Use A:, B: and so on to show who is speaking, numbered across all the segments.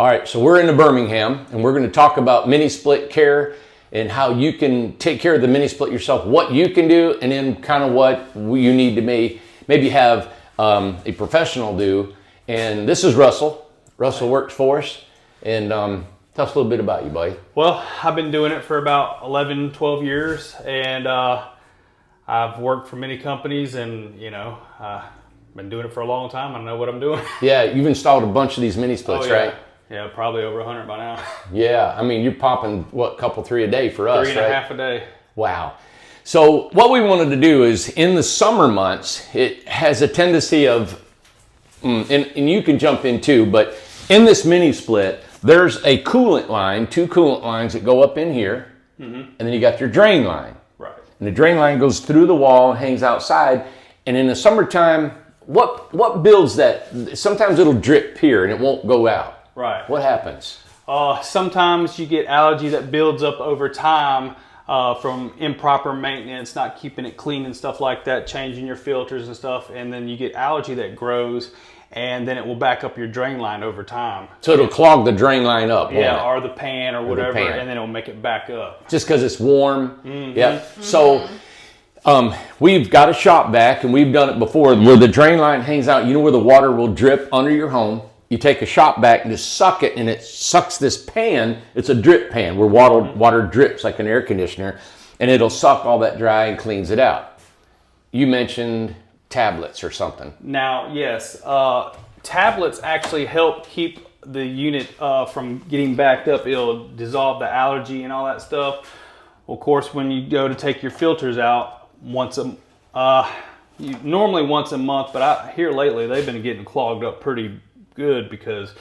A: All right, so we're into Birmingham, and we're going to talk about mini split care and how you can take care of the mini split yourself, what you can do, and then kind of what you need to maybe have a professional do. And this is Russell. Russell works for us, and tell us a little bit about you, buddy.
B: Well, I've been doing it for about 11, 12 years, and I've worked for many companies, and been doing it for a long time. I know what I'm doing.
A: Yeah, you've installed a bunch of these mini splits, right?
B: Yeah, probably over 100 by now.
A: Yeah, I mean, you're popping, what, couple, three a day for us,
B: Three and a half a day.
A: Wow. So what we wanted to do is, in the summer months, it has a tendency of, and you can jump in too, but in this mini split, there's a coolant line, two coolant lines that go up in here, and then you got your drain line.
B: Right.
A: And the drain line goes through the wall and hangs outside, and in the summertime, what builds that? Sometimes it'll drip here and it won't go out.
B: Right.
A: What happens?
B: Sometimes you get algae that builds up over time from improper maintenance, not keeping it clean and stuff like that, changing your filters and stuff, and then you get algae that grows, and then it will back up your drain line over time.
A: So it'll clog the drain line up.
B: Yeah, or the pan or whatever, and then it'll make it back up.
A: Just because it's warm. Yep. So we've got a shop vac, and we've done it before where the drain line hangs out. You know where the water will drip under your home? You take a shop vac and just suck it, and it sucks this pan. It's a drip pan where water drips like an air conditioner, and it'll suck all that dry and cleans it out. You mentioned tablets or something.
B: Now, yes, tablets actually help keep the unit from getting backed up. It'll dissolve the allergy and all that stuff. Of course, when you go to take your filters out normally once a month, but here lately they've been getting clogged up pretty good because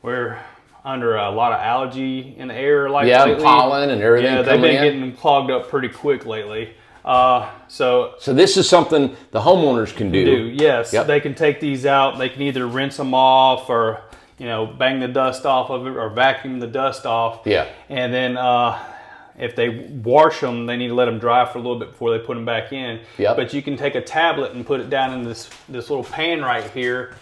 B: we're under a lot of algae in the air lately.
A: Pollen and everything.
B: Yeah, they've been getting clogged up pretty quick lately. So
A: this is something the homeowners can do.
B: Yes. Yep. They can take these out. They can either rinse them off or bang the dust off of it or vacuum the dust off.
A: Yeah.
B: And then if they wash them, they need to let them dry for a little bit before they put them back in.
A: Yep.
B: But you can take a tablet and put it down in this little pan right here,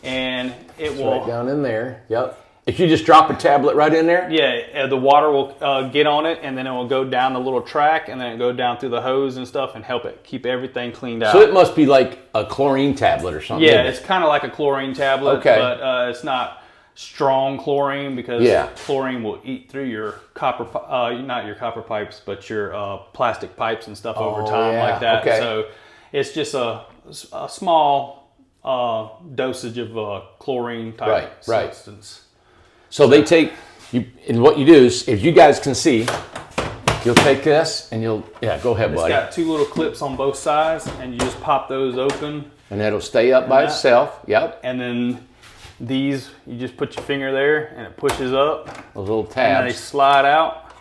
B: and it will
A: right down in there. Yep. If you just drop a tablet right in there?
B: Yeah, the water will get on it, and then it will go down the little track, and then it go down through the hose and stuff and help it keep everything cleaned out.
A: So it must be like a chlorine tablet or something.
B: Yeah, it's kind of like a chlorine tablet, but it's not strong chlorine because chlorine will eat through your copper, not your copper pipes, but your plastic pipes and stuff over time like that.
A: Okay.
B: So it's just a small dosage of chlorine type substance.
A: So they take you, and what you do is, if you guys can see, you'll take this and go ahead, buddy.
B: It's got two little clips on both sides, and you just pop those open.
A: And that'll stay up by itself. Yep.
B: And then these, you just put your finger there, and it pushes up.
A: Those little tabs.
B: And they slide out.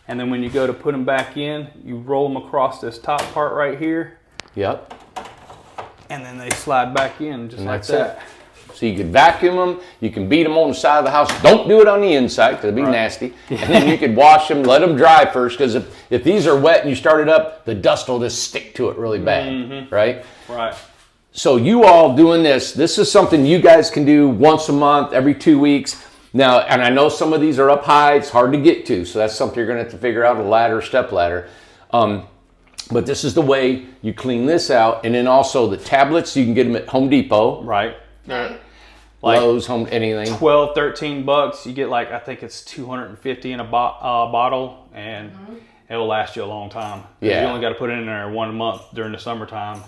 B: And then when you go to put them back in, you roll them across this top part right here.
A: Yep.
B: And then they slide back in just like that.
A: So you can vacuum them, you can beat them on the side of the house. Don't do it on the inside because it'll be nasty. And then you could wash them, let them dry first, because if these are wet and you start it up, the dust will just stick to it really bad, right?
B: Right.
A: So you all doing this is something you guys can do once a month, every 2 weeks. Now, and I know some of these are up high, it's hard to get to, so that's something you're gonna have to figure out, a ladder, step ladder. But this is the way you clean this out. And then also the tablets, you can get them at Home Depot.
B: Right.
A: Like Lowe's, Home, anything.
B: $12, $13. You get like, I think it's 250 in a bottle, and it will last you a long time.
A: Yeah.
B: You only got to put it in there 1 month during the summertime.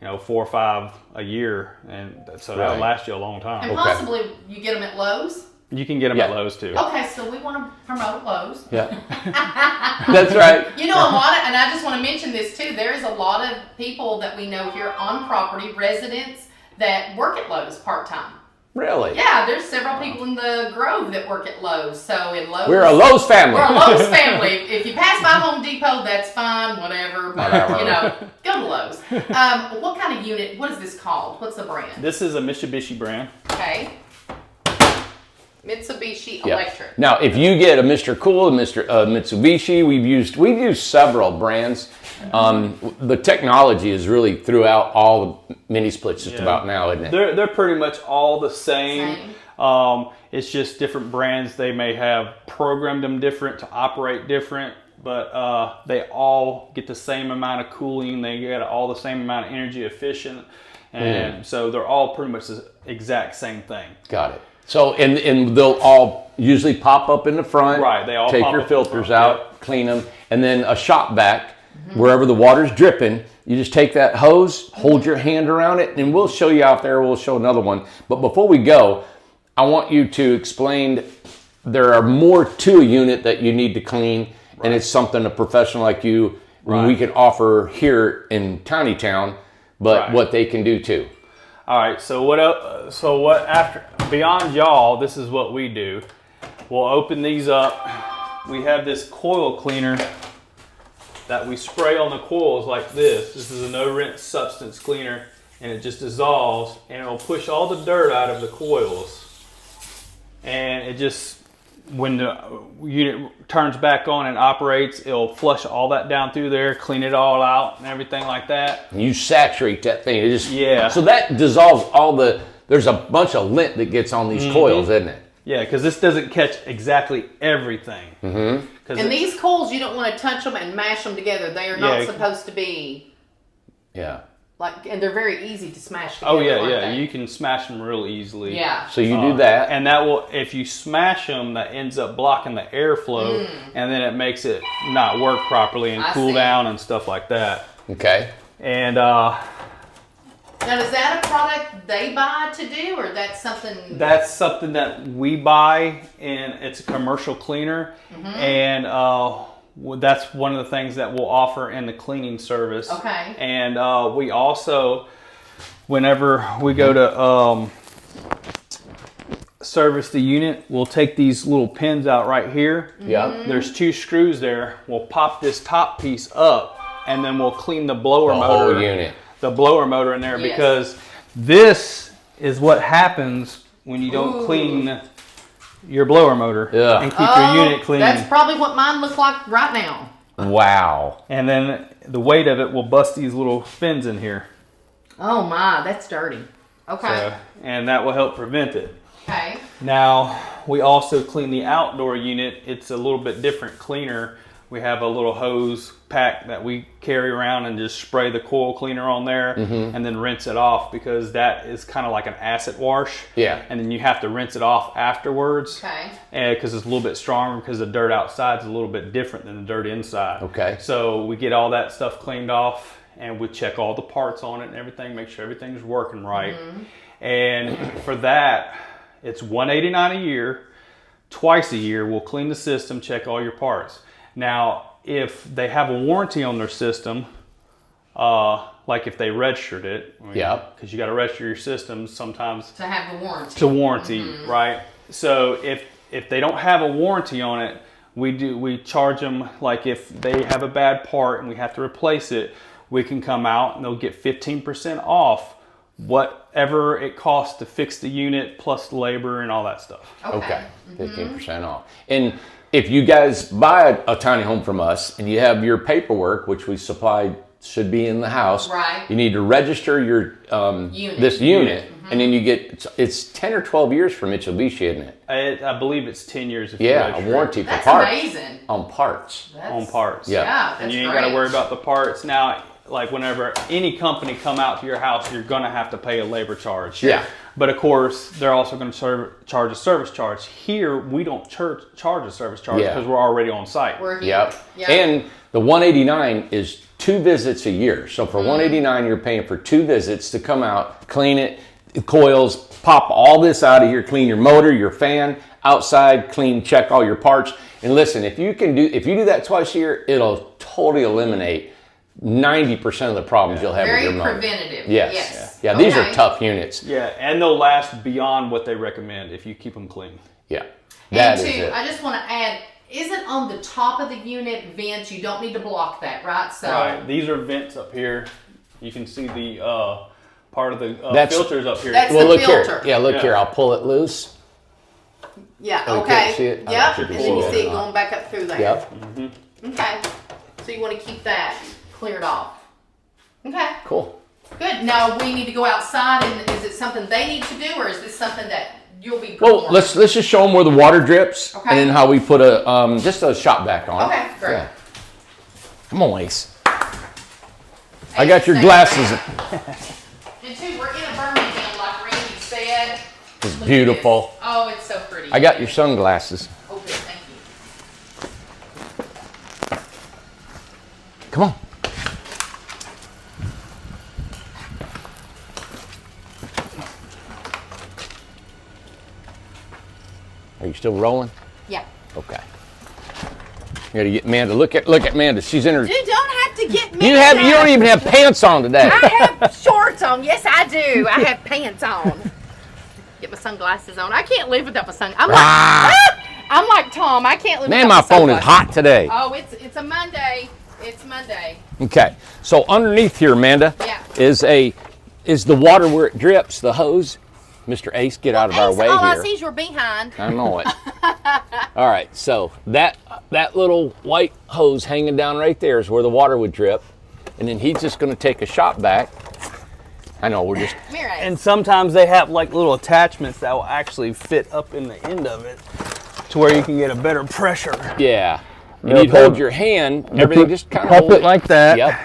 B: 4 or 5 a year, and so that'll last you a long time.
C: And possibly you get them at Lowe's?
B: You can get them at Lowe's too.
C: Okay, so we want to promote Lowe's.
A: Yeah. That's right.
C: A lot of, and I just want to mention this too, there's a lot of people that we know here on property, residents, that work at Lowe's part-time.
A: Really?
C: Yeah, there's several people in the Grove that work at Lowe's. So in Lowe's,
A: we're a Lowe's family.
C: We're a Lowe's family. If you pass by Home Depot, that's fine, whatever. But go to Lowe's. What kind of unit? What is this called? What's the brand?
B: This is a Mitsubishi brand.
C: Okay. Mitsubishi Electric.
A: Now, if you get a Mr. Cool, a Mitsubishi, we've used several brands. The technology is really throughout all the mini splits just about now, isn't it?
B: They're pretty much all the same. It's just different brands. They may have programmed them different to operate different, but they all get the same amount of cooling. They get all the same amount of energy efficient. And so they're all pretty much the exact same thing.
A: Got it. So, and they'll all usually pop up in the front.
B: Right, they all
A: take
B: pop
A: your
B: up in the
A: filters
B: front,
A: out, clean them, and then a shop vac, wherever the water's dripping, you just take that hose, hold your hand around it, and we'll show you out there. We'll show another one. But before we go, I want you to explain there are more to a unit that you need to clean, and it's something a professional like you, we can offer here in Tiny Town, but what they can do too.
B: All right, so what else, after beyond y'all, this is what we do. We'll open these up. We have this coil cleaner that we spray on the coils like this. This is a no rinse substance cleaner, and it just dissolves and it'll push all the dirt out of the coils. And it just, when the unit turns back on and operates, it'll flush all that down through there, clean it all out and everything like that.
A: You saturate that thing. It just,
B: Yeah.
A: So that dissolves all the, there's a bunch of lint that gets on these coils, isn't it?
B: Yeah, because this doesn't catch exactly everything.
C: And these coils, you don't want to touch them and mash them together. They are not
B: Yeah.
C: supposed to be
A: Yeah.
C: like, and they're very easy to smash together.
B: Oh yeah,
C: aren't
B: yeah.
C: they?
B: You can smash them real easily.
C: Yeah.
A: So you do that.
B: And that will, if you smash them, that ends up blocking the airflow, and then it makes it not work properly and
C: I
B: cool
C: see.
B: down and stuff like that.
A: Okay.
B: And
C: Now, is that a product they buy to do, or that's something?
B: that's something that we buy, and it's a commercial cleaner, and that's one of the things that we'll offer in the cleaning service.
C: Okay.
B: And we also, whenever we go to service the unit, we'll take these little pins out right here.
A: Yeah.
B: There's 2 screws there. We'll pop this top piece up, and then we'll clean the blower
A: The
B: motor.
A: whole unit.
B: The blower motor in there,
C: Yes.
B: because this is what happens when you don't clean your blower motor and keep your unit clean.
C: That's probably what mine looks like right now.
A: Wow.
B: And then the weight of it will bust these little fins in here.
C: Oh my, that's dirty. Okay.
B: So, and that will help prevent it.
C: Okay.
B: Now, we also clean the outdoor unit. It's a little bit different cleaner. We have a little hose pack that we carry around and just spray the coil cleaner on there and then rinse it off, because that is kind of like an acid wash.
A: Yeah.
B: And then you have to rinse it off afterwards.
C: Okay.
B: Because it's a little bit stronger, because the dirt outside is a little bit different than the dirt inside.
A: Okay.
B: So we get all that stuff cleaned off, and we check all the parts on it and everything, make sure everything's working right. And for that, it's $189 a year. Twice a year, we'll clean the system, check all your parts. Now, if they have a warranty on their system, like if they registered it, because you got to register your system sometimes
C: To have the warranty.
B: to warranty, right? So if they don't have a warranty on it, we charge them, like if they have a bad part and we have to replace it, we can come out and they'll get 15% off whatever it costs to fix the unit, plus the labor and all that stuff.
A: Okay. 15% off. And if you guys buy a tiny home from us and you have your paperwork, which we supply, should be in the house.
C: Right.
A: You need to register your this unit, and then you get, it's 10 or 12 years for Mitsubishi, isn't it?
B: I believe it's 10 years. If you
A: Yeah, a
B: register
A: warranty for
C: That's
A: parts.
C: amazing.
A: On parts.
B: on parts.
A: Yeah.
C: Yeah, that's
B: And you ain't
C: great.
B: got to worry about the parts. Now, like whenever any company come out to your house, you're going to have to pay a labor charge.
A: Yeah.
B: But of course, they're also going to charge a service charge. Here, we don't charge a service charge
A: Yeah.
B: because we're already on site.
C: We're here.
A: Yep. And the 189 is 2 visits a year. So for 189, you're paying for 2 visits to come out, clean it, coils, pop all this out of here, clean your motor, your fan, outside, clean, check all your parts. And listen, if you do that twice a year, it'll totally eliminate 90% of the problems you'll have
C: Very
A: with your motor.
C: preventative.
A: Yes.
C: Yes.
A: Yeah, these are
C: Okay.
A: tough units.
B: Yeah, and they'll last beyond what they recommend if you keep them clean.
A: Yeah. That
C: And
A: is
C: two,
A: it.
C: I just want to add, isn't on the top of the unit vents, you don't need to block that, right? So
B: Right. These are vents up here. You can see the part of the
A: That's-
B: filters up here.
C: That's
A: Well,
C: the
A: look
C: filter.
A: here. Yeah, look
B: Yeah.
A: here. I'll pull it loose.
C: Yeah,
A: Oh, you
C: okay.
A: can't see it? I
C: Yep.
A: thought you
C: And
A: could
C: then you
A: see
C: see
A: it.
C: it going back up through there.
A: Yep.
C: Okay. So you want to keep that cleared off. Okay.
A: Cool.
C: Good. Now we need to go outside, and is it something they need to do, or is this something that you'll be
A: Well,
C: performing.
A: let's just show them where the water drips,
C: Okay.
A: and then how we put a just a shop vac on.
C: Okay, great.
A: Yeah. Come on, Ace. I got your
C: Thank
A: glasses.
C: you. And two, we're in a Birmingham, like Randy said.
A: It's
C: Look at
A: beautiful.
C: this. Oh, it's so pretty.
A: I got your sunglasses.
C: Oh, good, thank you.
A: Come on. Are you still rolling?
C: Yeah.
A: Okay. You gotta get Amanda. Look at Amanda. She's in her.
D: You don't have to get me.
A: You don't even have pants on today.
D: I have shorts on. Yes, I do. I have pants on. Get my sunglasses on. I can't live without my sunglasses. I'm like Tom. I can't live
A: Man,
D: without
A: my
D: my
A: phone is
D: sunglasses.
A: hot today.
D: Oh, it's a Monday. It's Monday.
A: Okay. So underneath here, Amanda,
D: Yeah.
A: is the water where it drips, the hose. Mr. Ace, get out of our
D: Ace,
A: way
D: all I
A: here.
D: see is your behind.
A: I know it. All right, so that little white hose hanging down right there is where the water would drip, and then he's just going to take a shop vac. I know we're just
D: Come here, Ace.
B: And sometimes they have like little attachments that will actually fit up in the end of it to where you can get a better pressure.
A: yeah. You
B: Yep.
A: need to hold your hand. Everything just kind of
B: Help it like that.
A: Yep.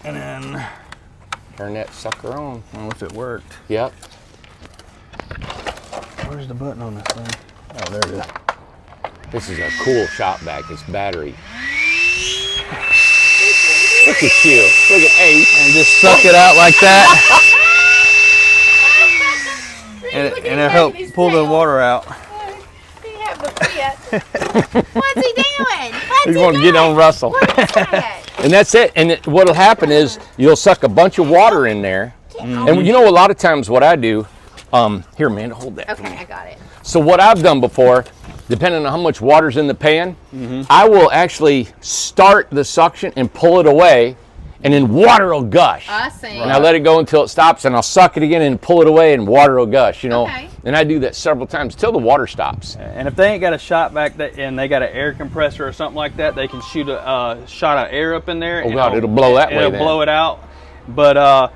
B: And then,
A: Turn that sucker on.
B: I don't know if it worked.
A: Yep.
B: Where's the button on this thing? Oh, there it is.
A: This is a cool shop vac. It's battery. Look at you. Look at Ace.
B: And just suck it out like that. and
D: Look at
B: and
D: him
B: it helps
D: wagging his
B: pull the
D: tail.
B: water out.
D: He have a fit. What's he doing? What's
A: He's
D: he
A: going to get on Russell.
D: What is that?
A: And that's it. And what'll happen is you'll suck a bunch of water in there. And you know, a lot of times what I do, here, Amanda, hold that. for
D: Okay,
A: me.
D: I got it.
A: So what I've done before, depending on how much water's in the pan, I will actually start the suction and pull it away, and then water will gush.
D: I see.
A: And I let it go until it stops, and I'll suck it again and pull it away, and water will gush, you know.
D: Okay.
A: And I do that several times till the water stops.
B: And if they ain't got a shot back and they got an air compressor or something like that, they can shoot a shot of air up in there.
A: Oh,
B: and
A: God, it'll blow that way
B: It'll
A: then.
B: blow it out. But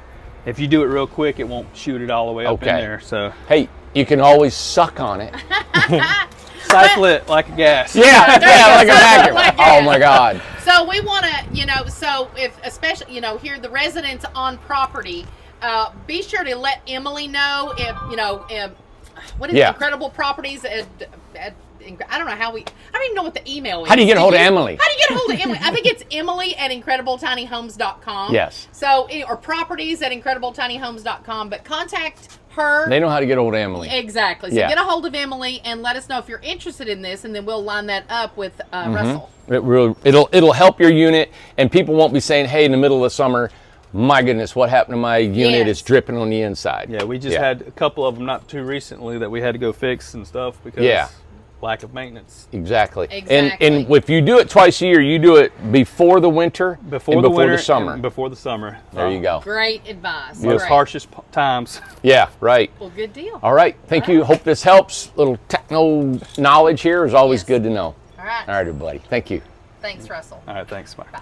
B: if you do it real quick, it won't shoot it all the way up in
A: Okay.
B: there. So
A: Hey, you can always suck on it.
B: cycle it like a gas.
A: Yeah, yeah, like a vacuum.
D: Like
A: Oh
D: that.
A: my God.
D: So we want to, so if, especially, here, the residents on property, be sure to let Emily know if, what is it,
A: Yeah.
D: Incredible Properties I don't know how I don't even know what the email is.
A: How do you get a hold of Emily?
D: How do you get a hold of Emily? I think it's Emily at IncredibleTinyHomes.com.
A: Yes.
D: So, or properties at IncredibleTinyHomes.com, but contact her.
A: They know how to get a hold of Emily.
D: Exactly. So
A: Yeah.
D: get a hold of Emily and let us know if you're interested in this, and then we'll line that up with Russell.
A: It'll help your unit, and people won't be saying, "Hey, in the middle of the summer, my goodness, what happened to my unit?
D: Yes.
A: It's dripping on the inside."
B: Yeah, we just had a couple of them not too recently that we had to go fix and stuff because
A: Yeah.
B: lack of maintenance.
A: Exactly.
D: Exactly.
A: And if you do it twice a year, you do it before the winter
B: Before
A: and
B: the
A: before
B: winter,
A: the summer.
B: and before the summer.
A: There you go.
D: Great advice.
B: Those
D: Great.
B: harshest times.
A: Yeah, right.
D: Well, good deal.
A: All right. Thank you. Hope this helps. Little techno knowledge here is always
D: Yes.
A: good to know.
D: All right.
A: All right, everybody. Thank you.
D: Thanks, Russell.
B: All right, thanks. Bye.
D: Bye.